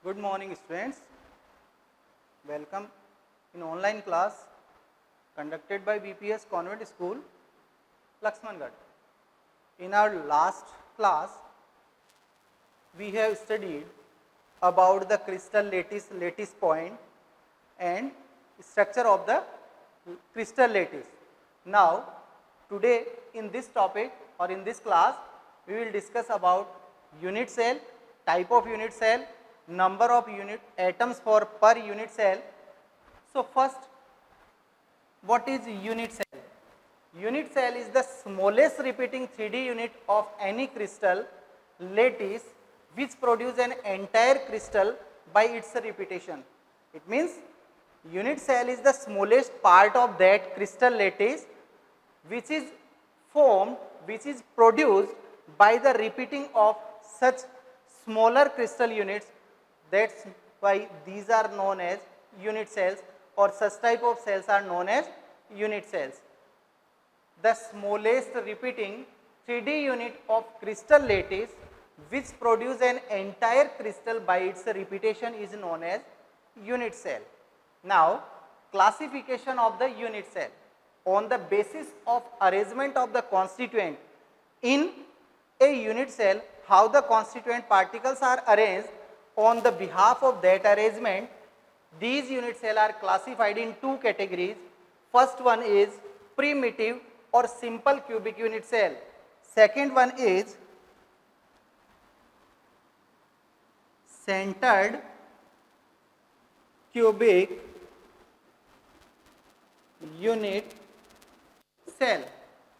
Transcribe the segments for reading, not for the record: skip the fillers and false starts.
Good morning, students. Welcome in online class conducted by BPS Convent School, Laxmangarh. In our last class, we have studied about the crystal lattice point and structure of the crystal lattice. Now, today in this topic or in this class, we will discuss about unit cell, type of unit cell, number of unit atoms for per unit cell. So first, what is unit cell? Unit cell is the smallest repeating 3D unit of any crystal lattice which produce an entire crystal by its repetition. It means unit cell is the smallest part of that crystal lattice which is formed, which is produced by the repeating of such smaller crystal units. That's why these are known as unit cells, or such type of cells are known as unit cells. The smallest repeating 3D unit of crystal lattice which produce an entire crystal by its repetition is known as unit cell. Now, classification of the unit cell. On the basis of arrangement of the constituent in a unit cell, how the constituent particles are arranged, on the behalf of that arrangement, these unit cells are classified in two categories. First one is primitive or simple cubic unit cell. Second one is centered cubic unit cell.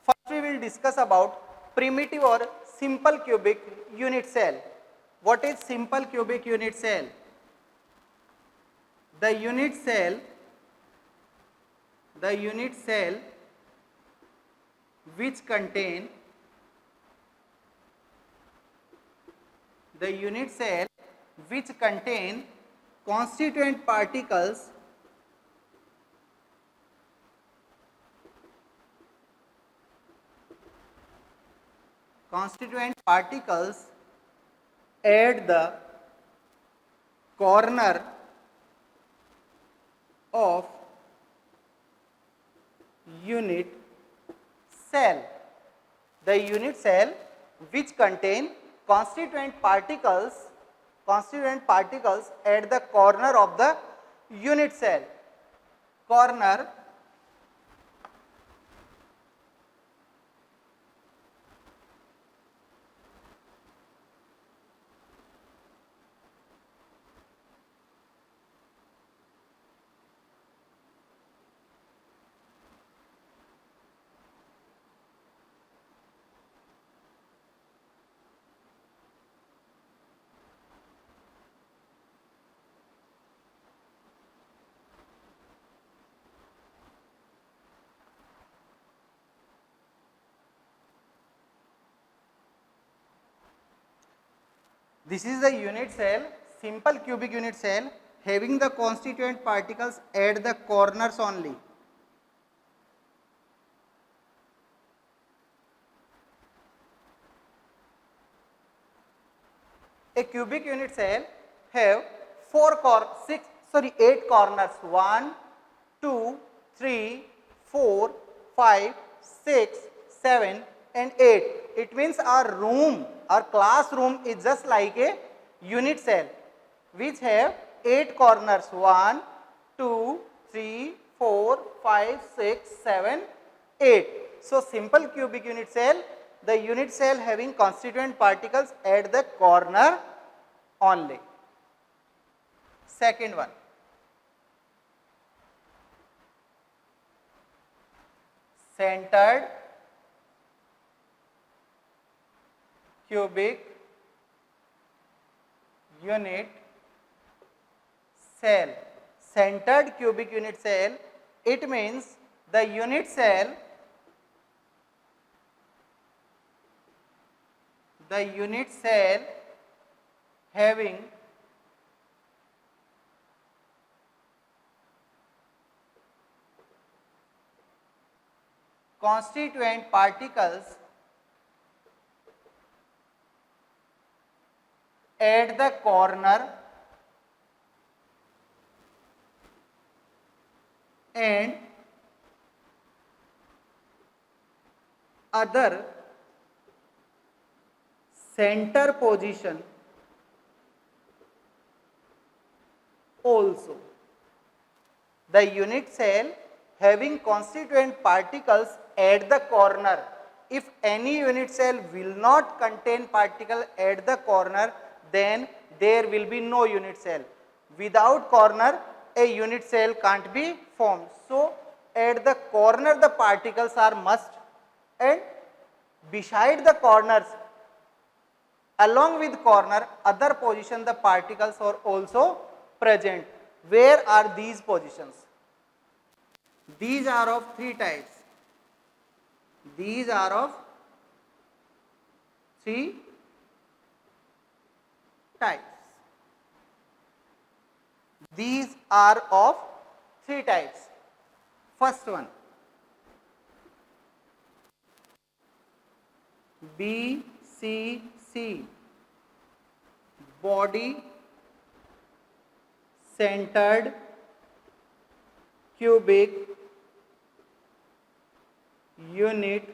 First we will discuss about primitive or simple cubic unit cell. What is simple cubic unit cell? The unit cell which contain constituent particles at the corner of unit cell. The unit cell which contain constituent particles at the corner of the unit cell. Corner This is the unit cell, simple cubic unit cell having the constituent particles at the corners only. A cubic unit cell have 8 corners, 1, 2, 3, 4, 5, 6, 7 and 8. It means our room, our classroom is just like a unit cell which have 8 corners, 1, 2, 3, 4, 5, 6, 7, 8. So, simple cubic unit cell, the unit cell having constituent particles at the corner only. Second one, centered cubic unit cell. Centered cubic unit cell, it means the unit cell having constituent particles at the corner and other center position also. The unit cell having constituent particles at the corner. If any unit cell will not contain particle at the corner, then there will be no unit cell. Without corner, a unit cell can't be formed. So, at the corner the particles are must, and beside the corners, along with corner, other position the particles are also present. Where are these positions? These are of three types. These are of three types. These are of three types. First one, BCC, body centered cubic unit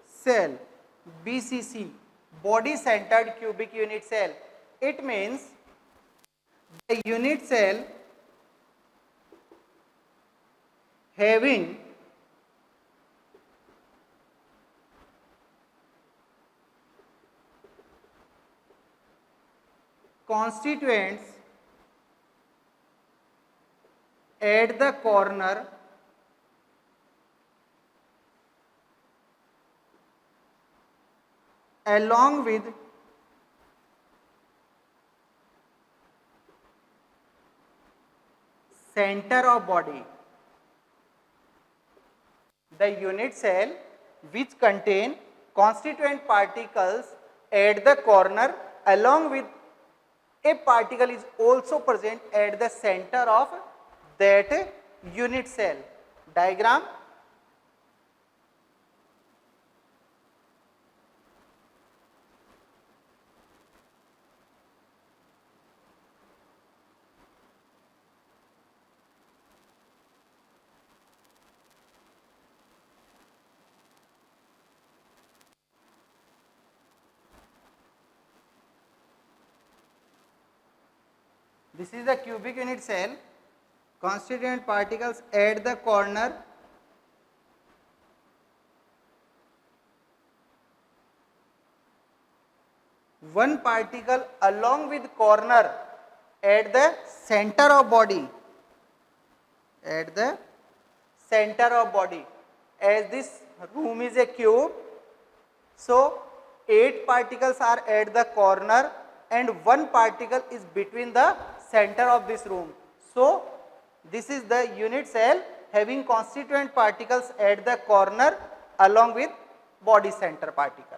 cell. BCC, body centered cubic unit cell. It means the unit cell having constituents at the corner along with center of body. The unit cell which contain constituent particles at the corner along with a particle is also present at the center of that unit cell. Diagram. This is the cubic unit cell, constituent particles at the corner one particle along with corner at the center of body, at the center of body. As this room is a cube, so 8 particles are at the corner and one particle is between the center of this room. So, this is the unit cell having constituent particles at the corner along with body center particle.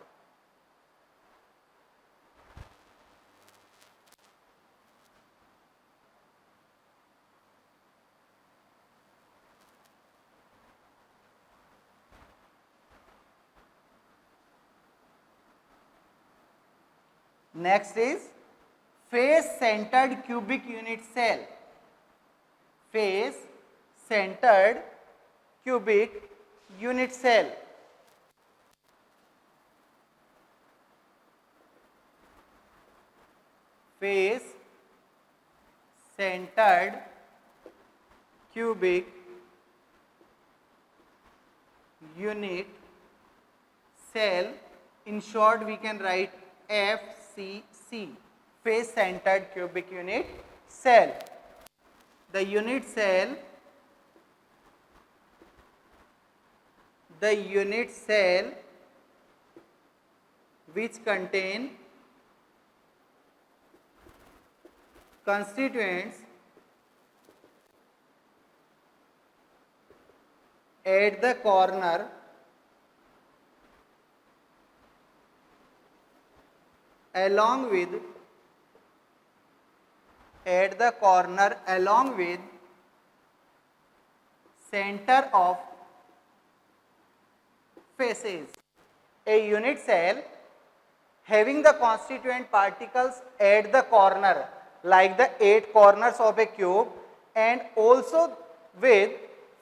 Next is face centered cubic unit cell. Face centered cubic unit cell. Face centered cubic unit cell. In short, we can write FCC, face centered cubic unit cell. The unit cell which contain constituents at the corner along with center of faces. A unit cell having the constituent particles at the corner like the 8 corners of a cube and also with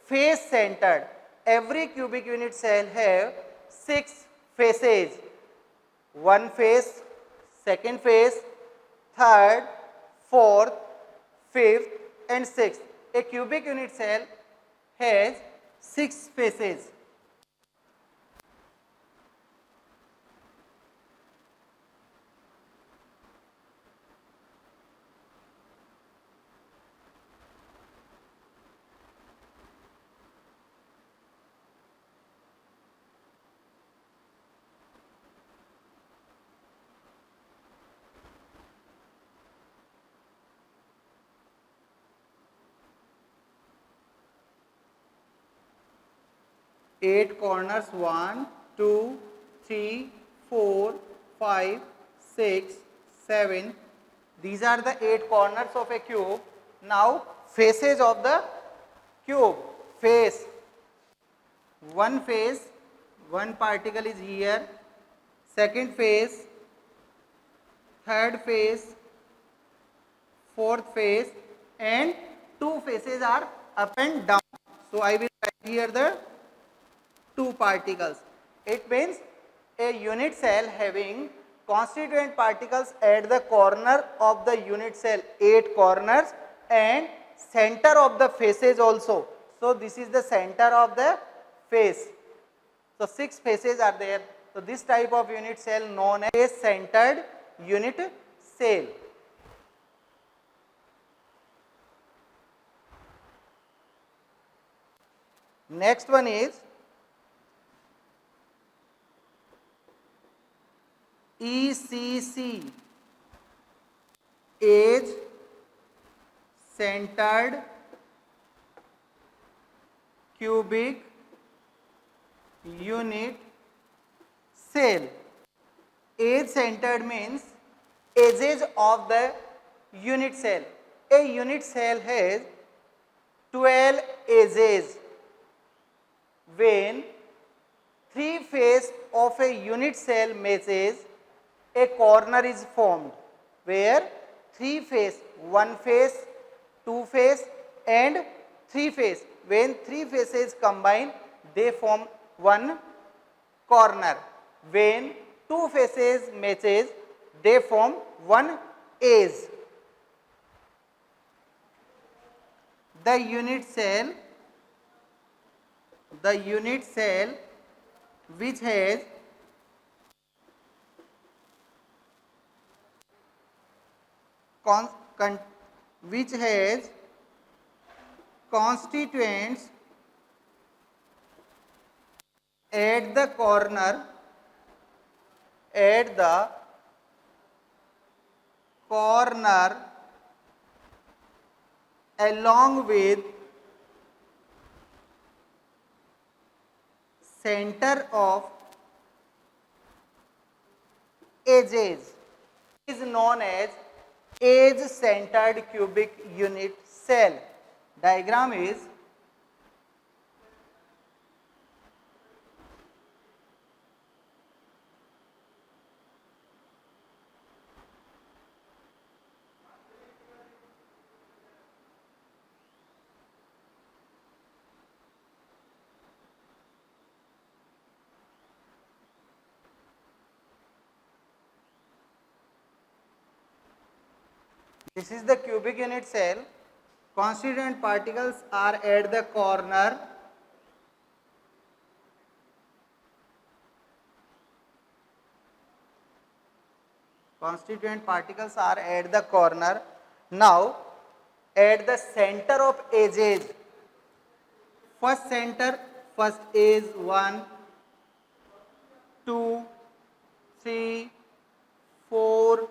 face centered. Every cubic unit cell have 6 faces. One face, second face, third, fourth, fifth and sixth. A cubic unit cell has 6 faces. Eight corners, 1, 2, 3, 4, 5, 6, 7. These are the 8 corners of a cube. Now faces of the cube. Face. One face, one particle is here. Second face, third face, fourth face, and 2 faces are up and down. So I will write here the 2 particles. It means a unit cell having constituent particles at the corner of the unit cell, 8 corners, and center of the faces also. So this is the center of the face. So 6 faces are there. So this type of unit cell known as face centered unit cell. Next one is ECC, edge centered cubic unit cell. Edge centered means edges of the unit cell. A unit cell has 12 edges. When 3 faces of a unit cell matches, a corner is formed where 3 faces, 1 face, 2 face and 3 face. When 3 faces combine, they form one corner. When 2 faces matches, they form one edge. The unit cell which has constituents at the corner along with center of edges is known as edge centered cubic unit cell. Diagram is this is the cubic unit cell. Constituent particles are at the corner. Constituent particles are at the corner. Now, at the center of edges, first center, first edge 1, 2, 3, 4,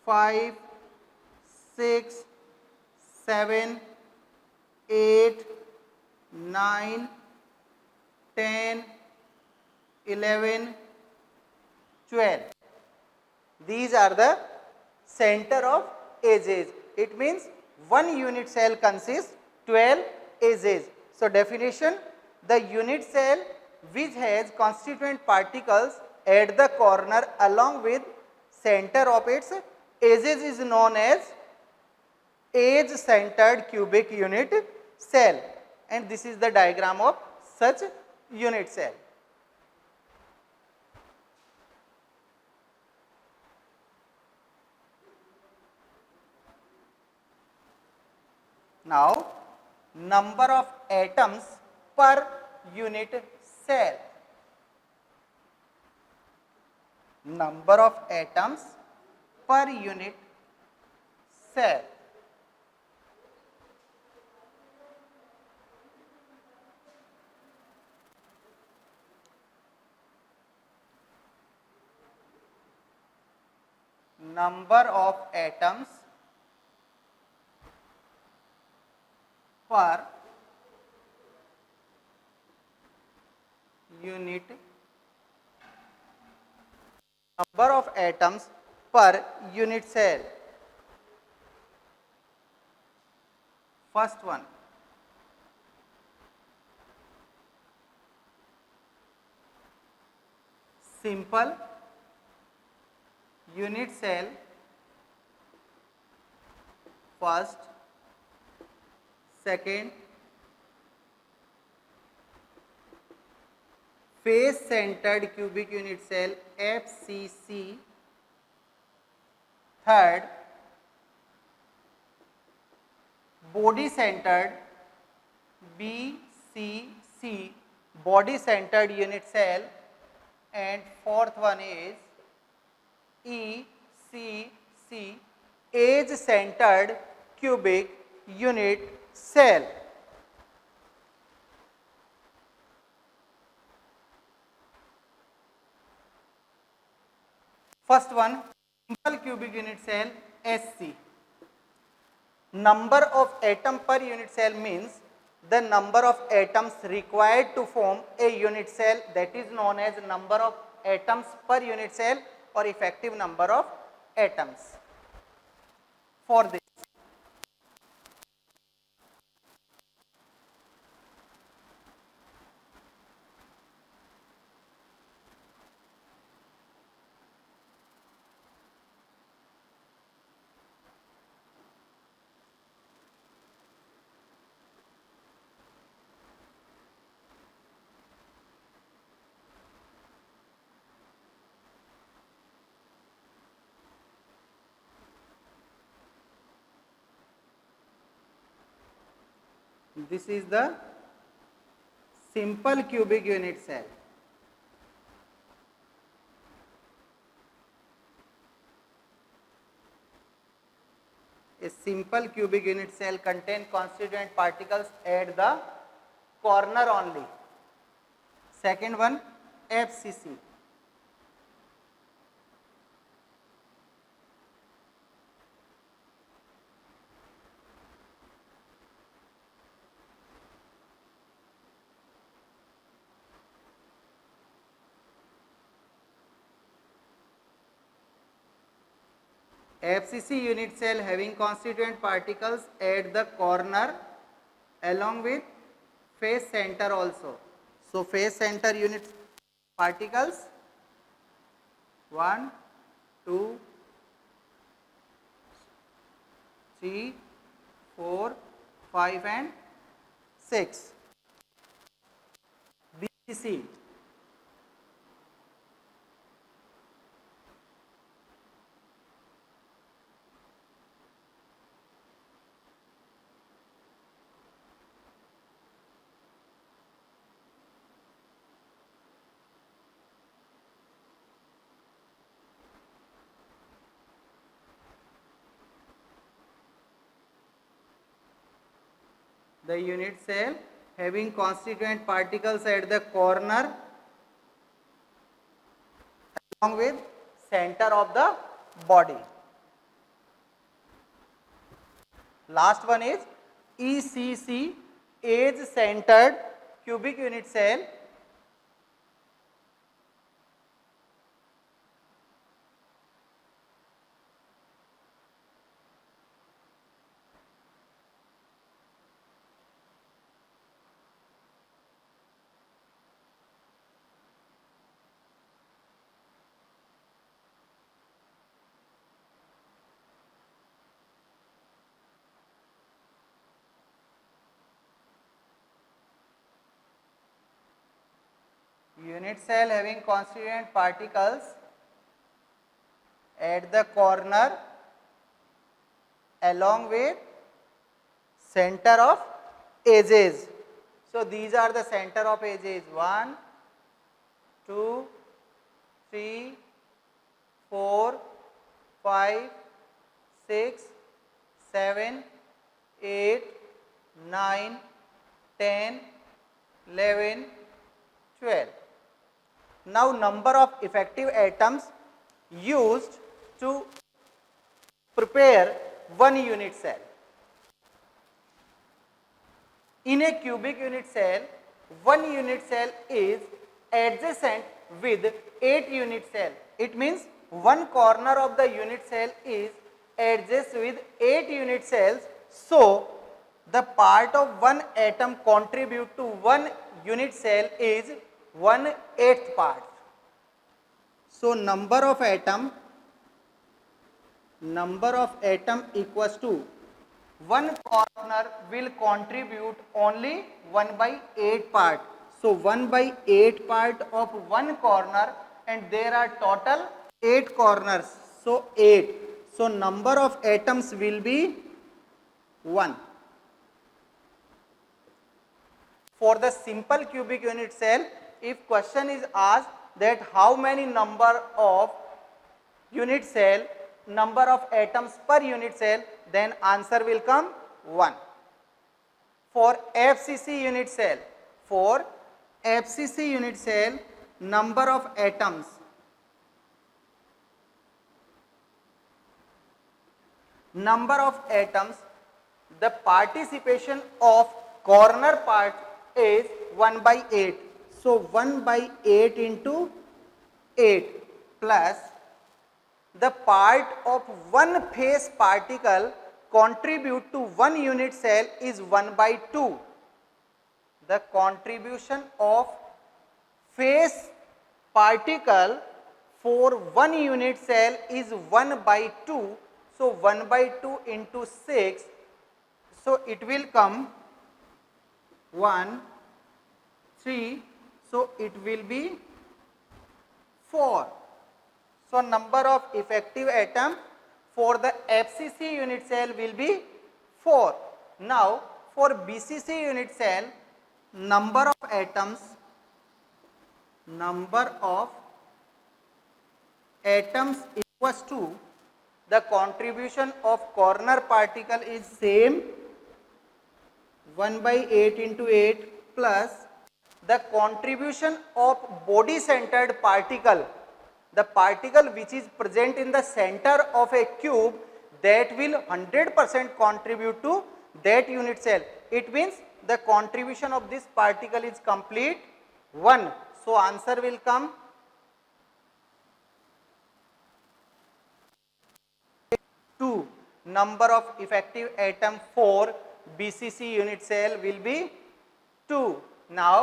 5, 6, 7, 8, 9, 10, 11, 12. These are the center of edges. It means one unit cell consists 12 edges. So definition, the unit cell which has constituent particles at the corner along with center of its edges is known as edge centered cubic unit cell. and this is the diagram of such unit cell. Now, number of atoms per unit cell. Number of atoms per unit cell. Number of atoms per unit, number of atoms per unit cell. First one, simple unit cell, first. Second, face centered cubic unit cell, FCC. Third, body centered, BCC, body centered unit cell. And fourth one is ECC, edge centered cubic unit cell. First one, simple cubic unit cell, SC. Number of atom per unit cell means the number of atoms required to form a unit cell, that is known as number of atoms per unit cell or effective number of atoms. For this, this is the simple cubic unit cell. A simple cubic unit cell contains constituent particles at the corner only. Second one, FCC. FCC unit cell having constituent particles at the corner along with face center also. So, face center unit particles 1, 2, 3, 4, 5 and 6. BCC. The unit cell having constituent particles at the corner along with center of the body. Last one is ECC, edge centered cubic unit cell. unit cell having constituent particles at the corner along with center of edges. So these are the center of edges 1, 2, 3, 4, 5, 6, 7, 8, 9, 10, 11, 12. Now number of effective atoms used to prepare one unit cell. In a cubic unit cell, one unit cell is adjacent with 8 unit cell. It means one corner of the unit cell is adjacent with 8 unit cells. So the part of one atom contribute to one unit cell is 1/8 part. So number of atom equals to one corner will contribute only 1/8 part. So 1/8 part of one corner, and there are total 8 corners. So 8. So number of atoms will be 1. For the simple cubic unit cell, if question is asked that how many number of unit cell, number of atoms per unit cell, then answer will come 1. For FCC unit cell, number of atoms the participation of corner part is 1/8. So 1/8 into 8 plus the part of one phase particle contribute to one unit cell is 1/2. The contribution of phase particle for one unit cell is 1/2. So 1/2 into 6. So it will come 1, 3. So it will be 4. So number of effective atom for the FCC unit cell will be 4. Now for BCC unit cell, number of atoms equals to the contribution of corner particle is same 1/8 into 8 plus the contribution of body centered particle, the particle which is present in the center of a cube, that will 100% contribute to that unit cell. It means the contribution of this particle is complete 1. So answer will come 2. Number of effective atom for BCC unit cell will be 2. Now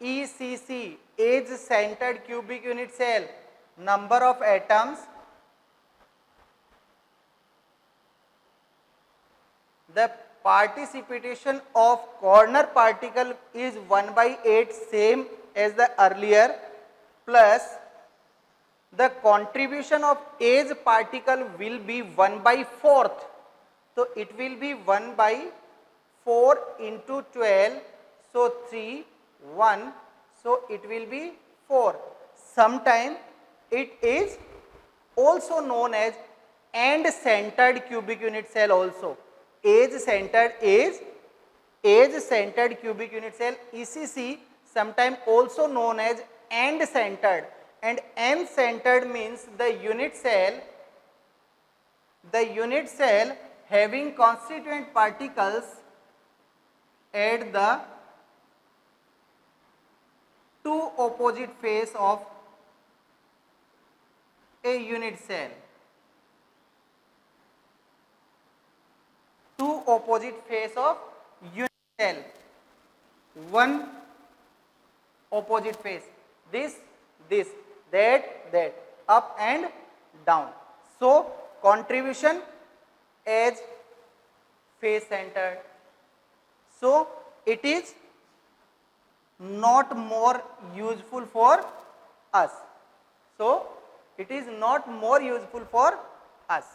ECC, edge centered cubic unit cell, number of atoms, the participation of corner particle is 1/8 same as the earlier, plus the contribution of edge particle will be 1/4. So it will be 1/4 into 12. So 3, 1. So it will be 4. Sometime it is also known as end centered cubic unit cell also. Edge centered cubic unit cell, ECC, sometime also known as end centered. And end centered means the unit cell having constituent particles at the two opposite face of a unit cell. Two opposite face of unit cell. One opposite face. This, that, up and down. So contribution as face centered. So it is not more useful for us. So it is not more useful for us.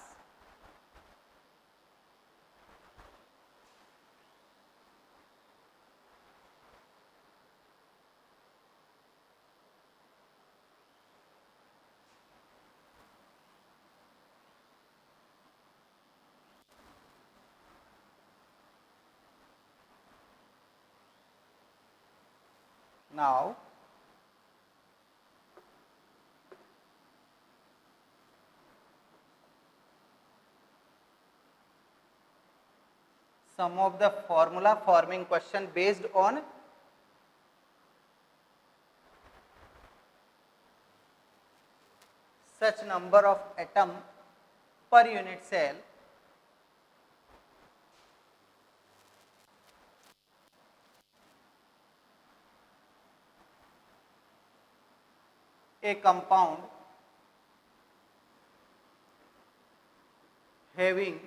Now some of the formula forming question based on such number of atom per unit cell. A compound having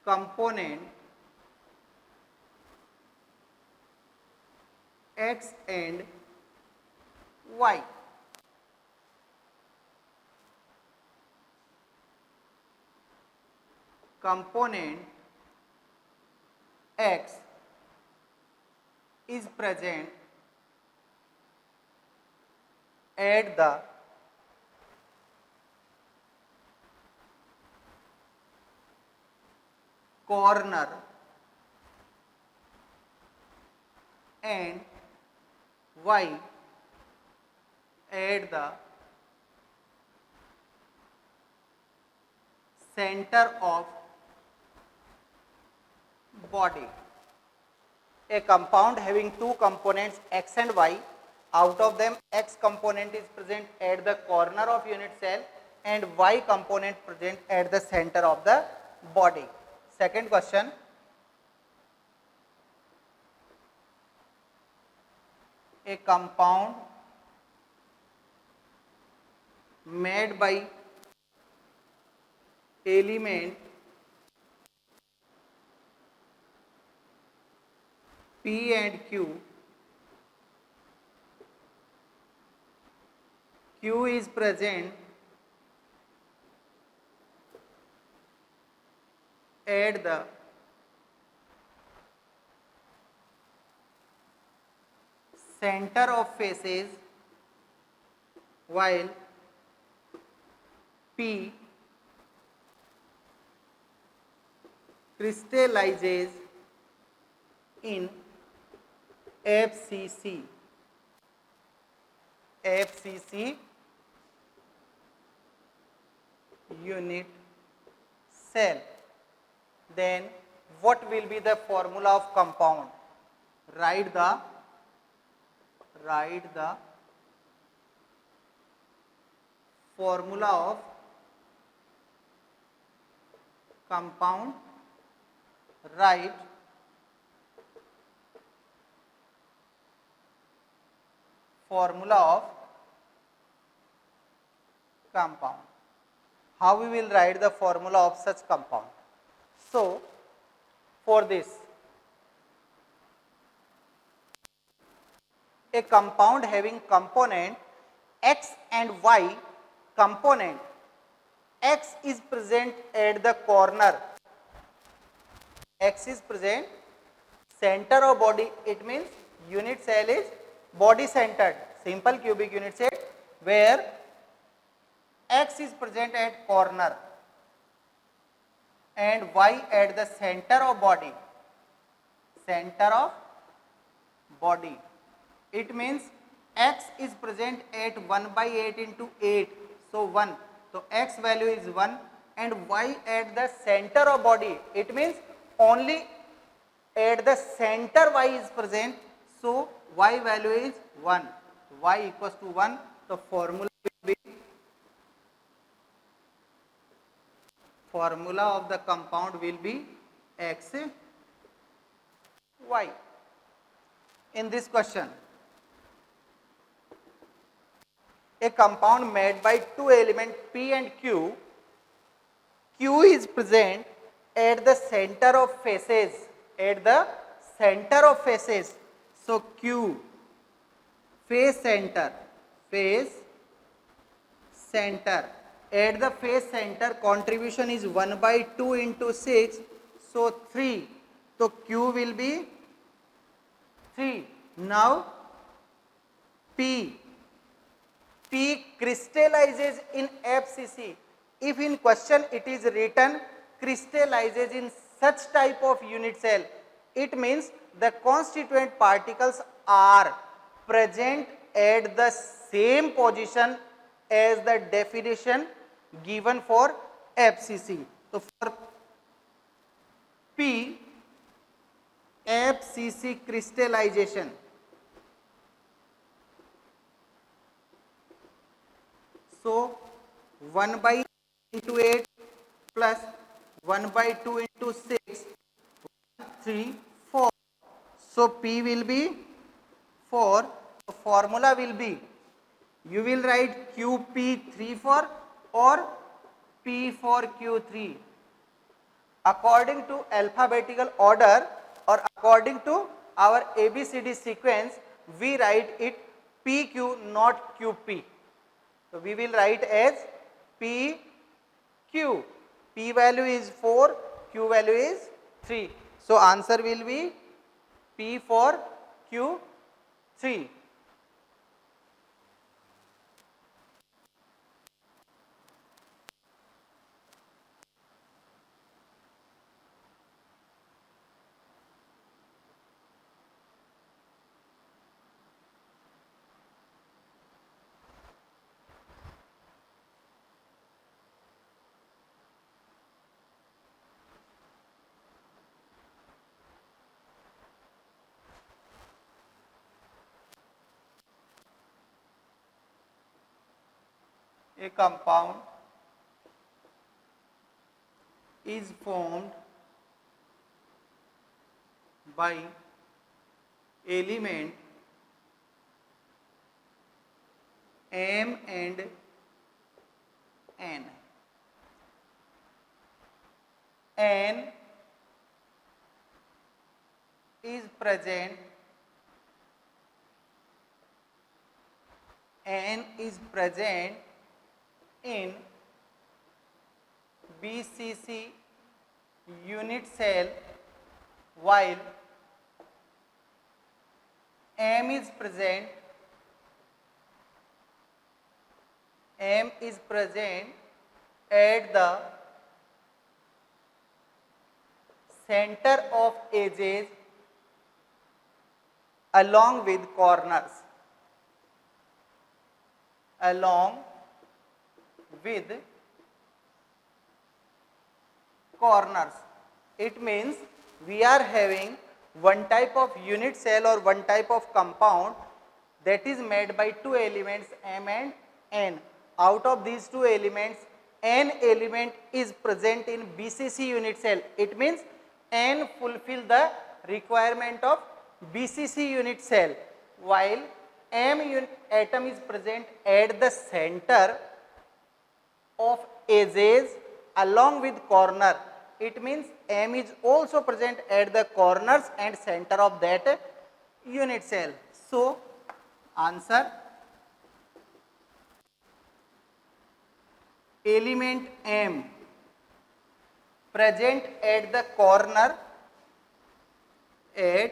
component X and Y. Component X is present at the corner and Y at the center of body. A compound having two components X and Y, out of them X component is present at the corner of unit cell and Y component present at the center of the body. Second question, a compound made by element P and Q. Q is present at the center of faces while P crystallizes in FCC. FCC unit cell. Then what will be the formula of compound? Write the formula of compound. Write formula of compound. How we will write the formula of such compound? So for this, a compound having component X and Y, component X is present at the corner, X is present center of body, it means unit cell is body centered, simple cubic unit cell, where X is present at corner and Y at the center of body, it means X is present at 1 by 8 into 8, so 1, so X value is 1 and Y at the center of body, it means only at the center Y is present, so Y value is 1, Y equals to 1, the formula of the compound will be X, Y. In this question, a compound made by two elements P and Q, Q is present at the center of faces, at the center of faces. So Q, face center, face center. At the face center, contribution is 1 by 2 into 6, so 3. So Q will be 3. Now P. P crystallizes in FCC. If in question it is written crystallizes in such type of unit cell, it means the constituent particles are present at the same position as the definition given for FCC. So for P, FCC crystallization. So 1 by into 8 plus 1 by 2 into 6, 1, 3, 4. So P will be 4. The formula will be, you will write QP34 or P4Q3. According to alphabetical order or according to our ABCD sequence, we write it PQ, not QP. So we will write as PQ. P value is 4, Q value is 3. So answer will be P4, Q3. A compound is formed by element M and N. N is present, N is present in BCC unit cell, while M is present at the center of edges along with corners. Along with corners. It means we are having one type of unit cell or one type of compound that is made by two elements M and N. Out of these two elements, N element is present in BCC unit cell. It means N fulfill the requirement of BCC unit cell, while atom is present at the center of edges along with corner. It means M is also present at the corners and center of that unit cell. So answer, element M present at the corner and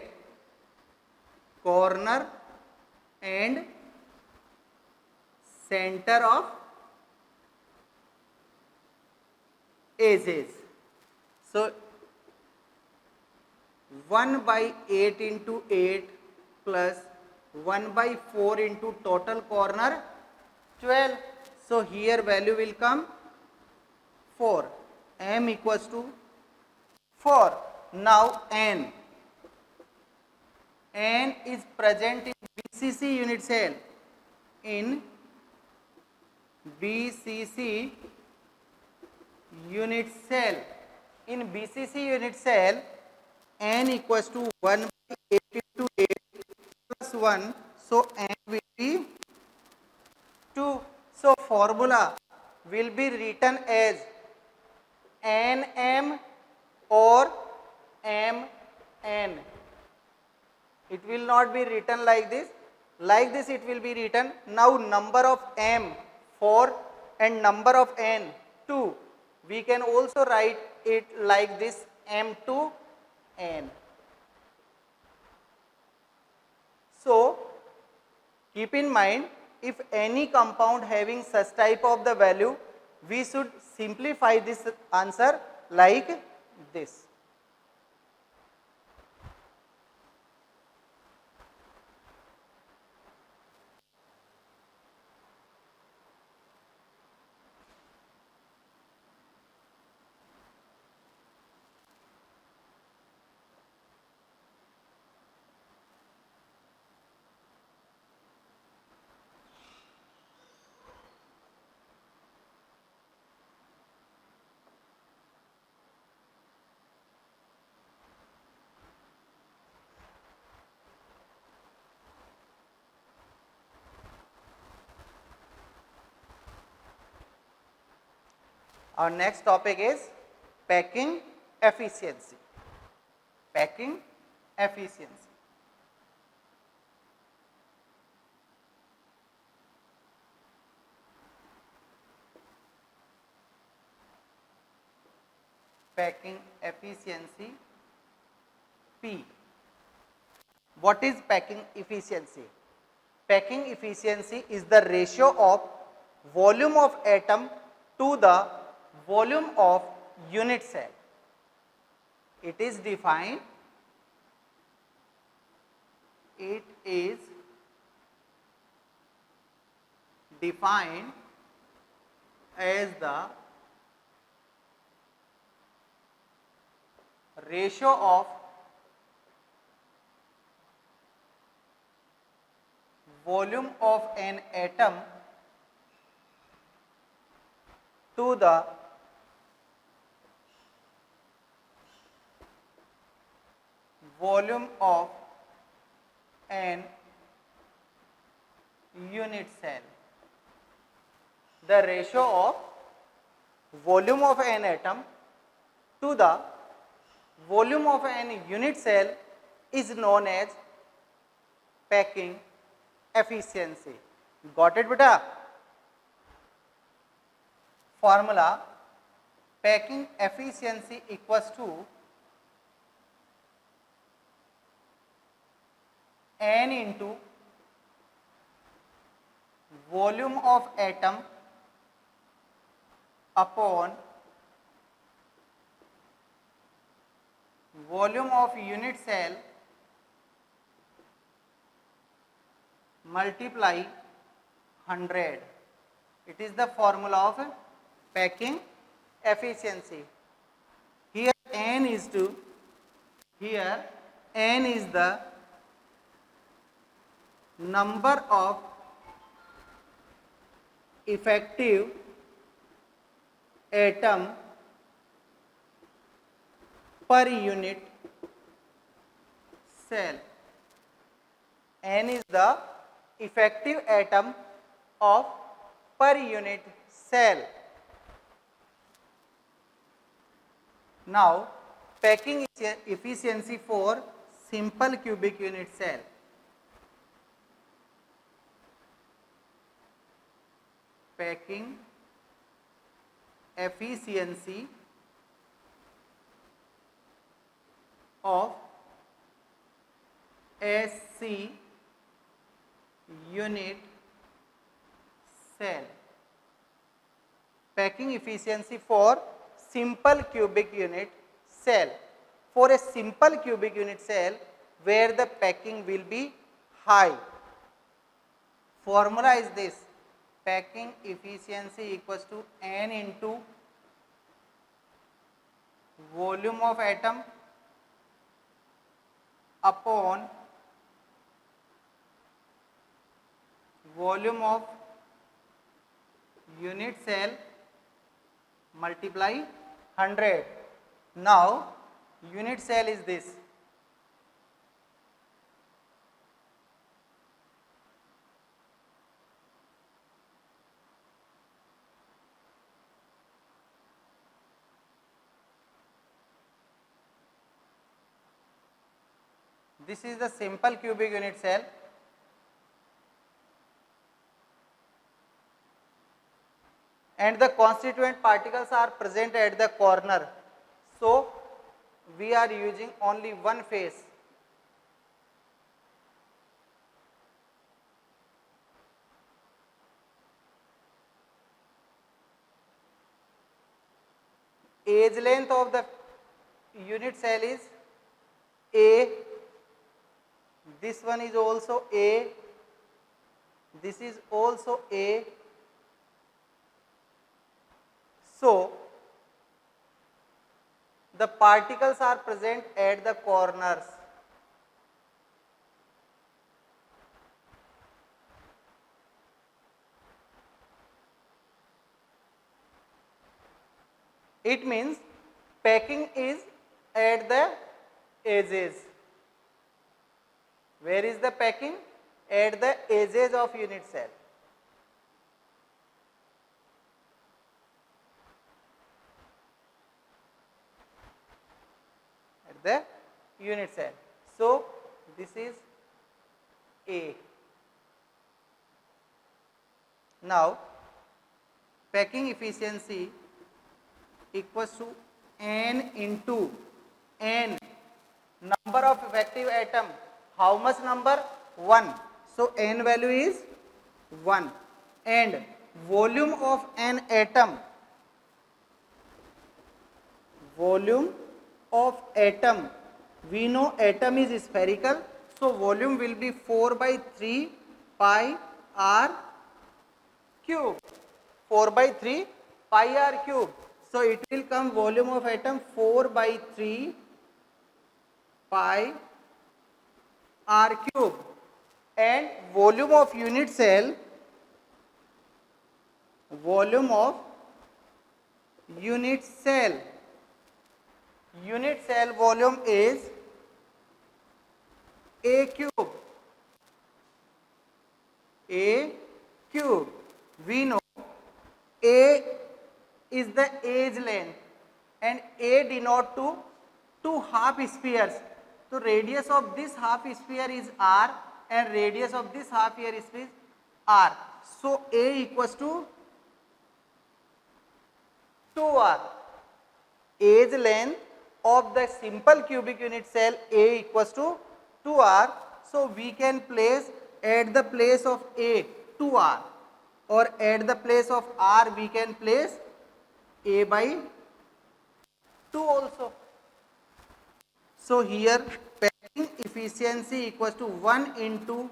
center of edges. So 1 by 8 into 8 plus 1 by 4 into total corner 12. So here value will come 4. M equals to 4. Now N is present in BCC unit cell. In BCC unit cell. In BCC unit cell, N equals to 1 by 8 into 8 plus 1. So N will be 2. So formula will be written as NM or MN. It will not be written like this. Like this it will be written. Now number of m 4 and number of n 2. We can also write it like this, m2 n. So keep in mind, if any compound having such type of the value, we should simplify this answer like this. Our next topic is packing efficiency. Packing efficiency. Packing efficiency P. What is packing efficiency? Packing efficiency is the ratio of volume of atom to the volume of unit cell. It is defined as the ratio of volume of an atom to the volume of an unit cell. The ratio of volume of an atom to the volume of an unit cell is known as packing efficiency. Got it, beta? Formula: packing efficiency equals to n into volume of atom upon volume of unit cell multiply 100. It is the formula of packing efficiency. Here n is the number of effective atom per unit cell. N is the effective atom of per unit cell. Now packing efficiency for simple cubic unit cell. Packing efficiency of SC unit cell. Packing efficiency for simple cubic unit cell. For a simple cubic unit cell where the packing will be high. Formula is this: packing efficiency equals to n into volume of atom upon volume of unit cell multiply 100. Now unit cell is this. This is the simple cubic unit cell. And the constituent particles are present at the corner. So, we are using only one face. Edge length of the unit cell is A. This one is also A. This is also A. So, the particles are present at the corners. It means packing is at the edges. Where is the packing? At the edges of unit cell. At the unit cell. So, this is A. Now, packing efficiency equals to n into n number of effective atom. How much number? 1. So, n value is 1 and volume of an atom, volume of atom, we know atom is spherical, so volume will be 4 by 3 pi r cube, 4 by 3 pi r cube. So, it will come volume of atom 4 by 3 pi r cube and volume of unit cell, volume of unit cell volume is A cube. A cube. We know A is the edge length and A denote to two half spheres. So, radius of this half sphere is r and radius of this half sphere is r. So, A equals to 2r. Edge length of the simple cubic unit cell A equals to 2r. So, we can place at the place of A 2r or at the place of r we can place A by 2 also. So, here packing efficiency equals to 1 into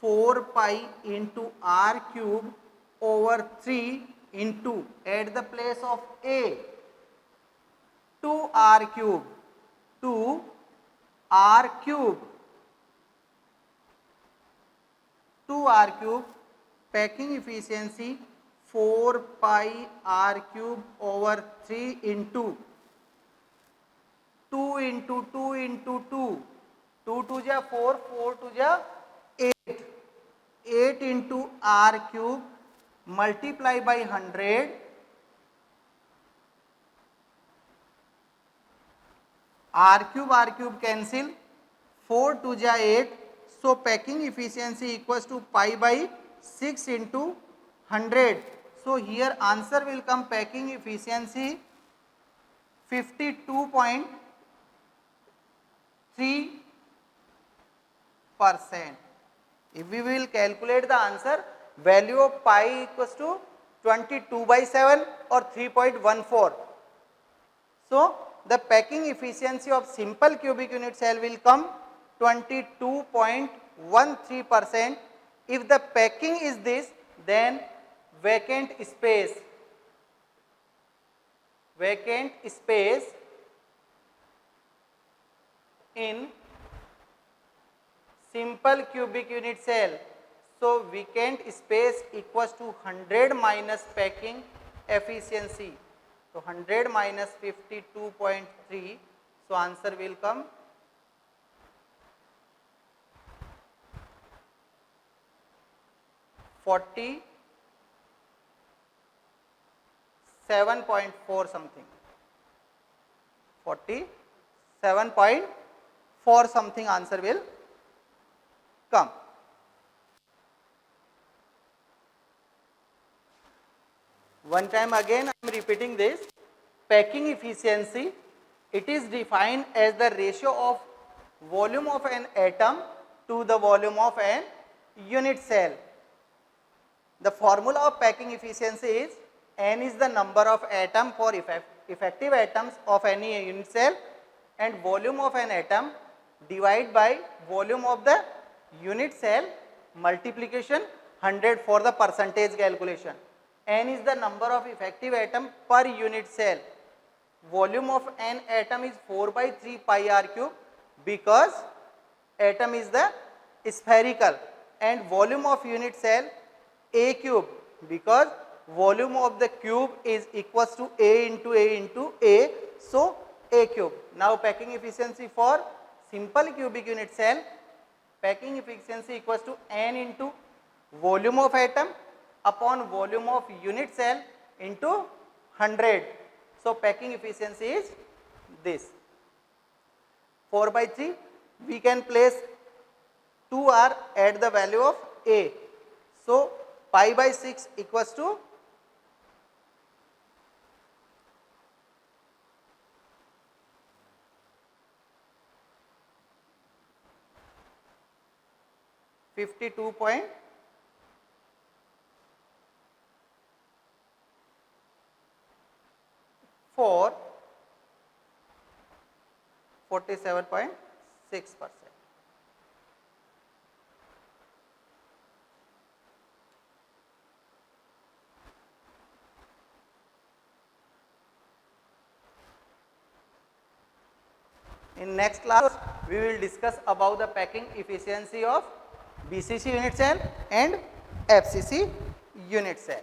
4 pi into r cube over 3 into at the place of A 2 r cube, 2 r cube, 2 r cube, packing efficiency 4 pi r cube over 3 into 2 into 2 into 2, 2 to ja 4, 4 to ja 8, 8 into r cube multiply by 100, r cube cancel, 4 to ja 8. So, packing efficiency equals to pi by 6 into 100. So, here answer will come packing efficiency 52.3%. If we will calculate the answer, value of pi equals to 22 by 7 or 3.14. So, the packing efficiency of simple cubic unit cell will come 22.13%. If the packing is this, then vacant space in simple cubic unit cell. So, vacant space equals to 100 minus packing efficiency. So, 100 minus 52.3. So, answer will come 47.4 something, 47.4 something answer will come. One time again I am repeating this. Packing efficiency, it is defined as the ratio of volume of an atom to the volume of an unit cell. The formula of packing efficiency is N is the number of atom for effective atoms of any unit cell, and volume of an atom divided by volume of the unit cell multiplication 100 for the percentage calculation. N is the number of effective atom per unit cell. Volume of an atom is 4 by 3 pi r cube because atom is the spherical, and volume of unit cell a cube because volume of the cube is equals to a into a into a, so a cube. Now packing efficiency for simple cubic unit cell, packing efficiency equals to N into volume of atom upon volume of unit cell into 100. So packing efficiency is this. 4 by 3, we can place 2r at the value of a. So pi by 6 equals to 52.4 47.6%. In next class, we will discuss about the packing efficiency of BCC unit cell and FCC unit cell.